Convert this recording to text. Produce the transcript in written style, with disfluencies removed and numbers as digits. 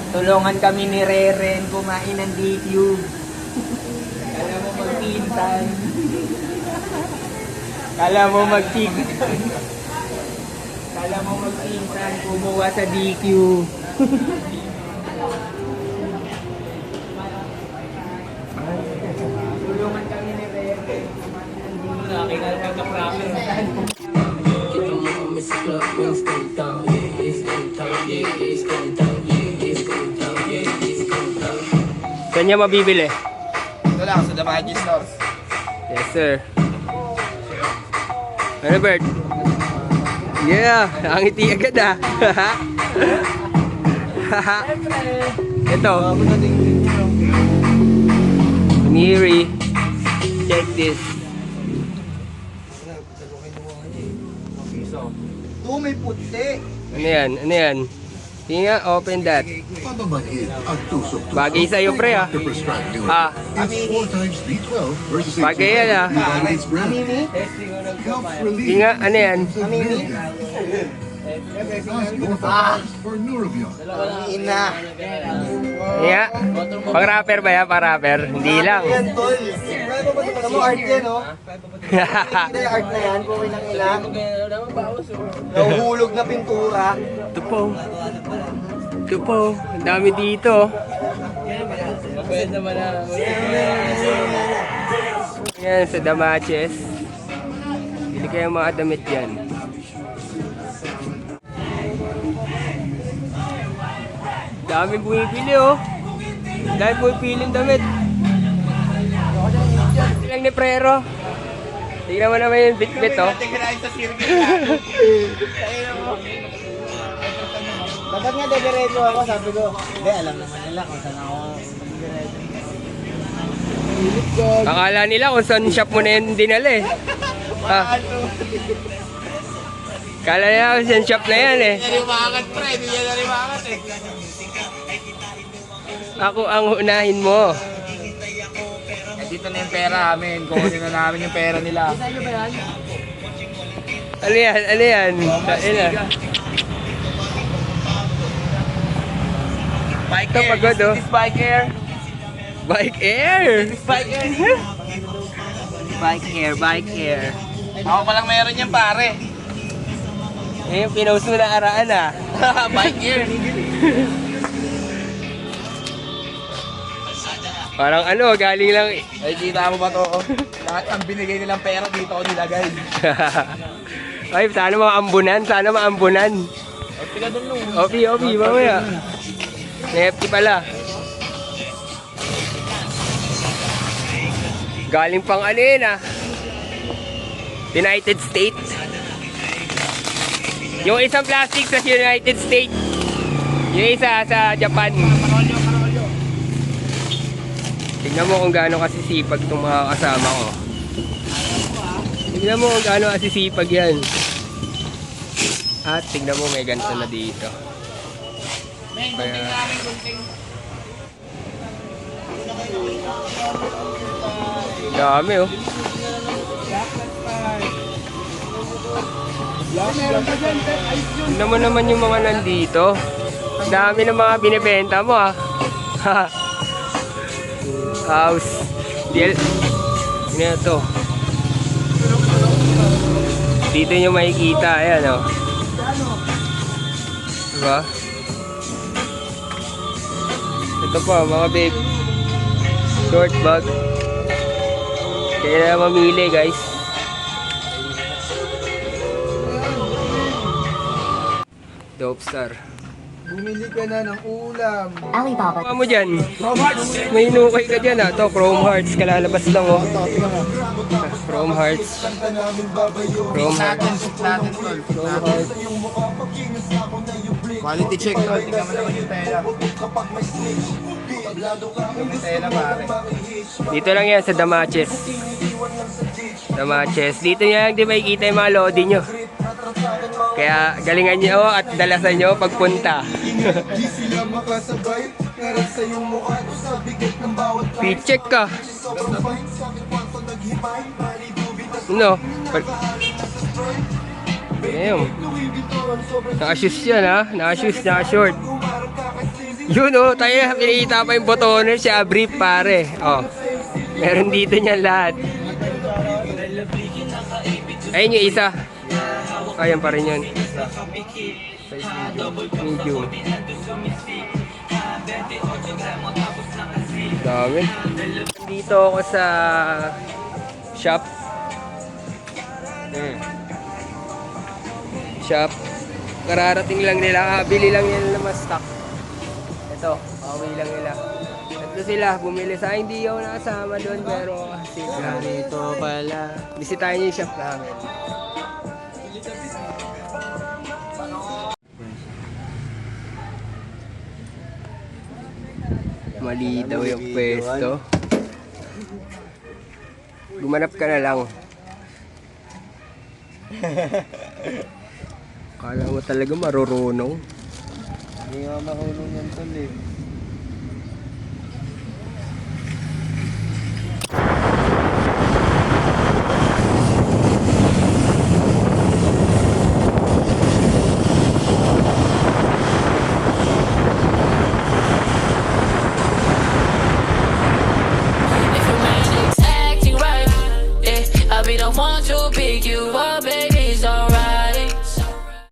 Tulungan kami ni Reren kumain ng DQ. Kala mo magpinsan. Kala mo magpinsan. Kala mo magpinsan, kumuha sa DQ. Tulungan kami ni Reren kumain ng DQ. Nakakita pagka-promise. Saan niya mabibili? Ito lang, sa The Magic Stores. Yes, sir. Ano, Bert? Yeah, nakangiti agad ah. Ito. Miri. Check this. Ito may puti. Ano yan? Ano yan? Sige nga, open that. Bagay sa'yo, pre ah. Ah. Bagay yan ah. Sige nga, ano yan? Ina. Iya. Pang rapper ba yan? Pang rapper? Hindi lang. Yan, tol. Alam mo, art yan, oh. Kita yung art na yan, kung ilang ilang. Nahuhulog na pintura. Ito po. Ito po. Ang dami dito. Yan sa Damaches. Hindi kayo mga damit yan. Daming bumibili oh. Dahil pumipiling damit. Lang ni Prero. Tingnan mo naman yung bit-bit oh. Dapat nga diretso ako, sabi ko. Hindi, alam naman nila kung saan ako. Akala nila kung saan shop mo na yun dinala eh. Ah. Akala nila kung saan shop na yan eh. Hindi narimakat, pre. Hindi niya narimakat eh. Ako ang unahin mo. Dito na yung pera namin. Kukunin na namin yung pera nila. Ano yan? Ano yan? Ano yan? Bike Ito Air. pagod oh. This Bike Air. Bike Air! Bike Air. Bike Air, Bike Air. Ako palang meron yan, pare. Eh, yung pinost mo na araan ah. Bike Air. Parang ano, galing lang. Ay, kita mo ba to? Lahat ang binigay nilang pera dito ko nilagay. Ay, sana maambunan, sana maambunan. Opi ka dun nung. Opi, mamaya. NFT pala. Galing pang ano yun ah. United States. Yung isang plastic sa United States. Yung isa sa Japan. Tignan mo kung gaano kasisipag itong mga kasama ko. Tignan mo kung gaano kasisipag yan. At tignan mo may ganito na dito. Kaya, dami oh. Tignan mo naman yung mga nandito. Dami ng mga binibenta mo ah. House. Ano to? Dito nyo makikita. Ayan o. Diba? Ito pa mga babe. Short bag. Kaya na mamili guys. Dope Star. Bumili ka na ng ulam. Alibaba. Ano mo dyan? May inukay ka dyan ah. Ito, Chrome Hearts. Kalalabas lang oh. Chrome Hearts. Chrome Hearts. Natin, tol. Chrome Hearts. Quality check, tol. Tingnan mo naman yung tela. Yung tela, pare. Dito lang yan sa Damaches. Damaches. Dito nyo lang di makikita yung mga lodi nyo. Kaya galingan nyo at dalasan nyo pagpunta. Di sila makasabay, ngarap sa iyong mukha sa bigat ng bawat P-check ka. sobrang fine, sakit kwanto naghimay, malibubitas No. Damn. Naka-shoes yan ha. Naka-shoes, naka-short. Yun oh, tayo pinakita pa yung botoner siya, brief pare. Oh. Meron dito niyan lahat. Ayun yung isa. Ayan pa rin yun. Size medium. Dami. Dito ako sa shop. Shop. Kararating lang nila. Bili lang yan na mas stock. Ito, okay lang nila. Ito sila, bumili sa akin. Hindi ako nakasama doon pero dito pala. Bisitahin niyo yung shop namin. Mali daw yung pwesto. Gumanap ka na lang. Kala mo talaga marurunong. Hindi nga marunong yan tol eh.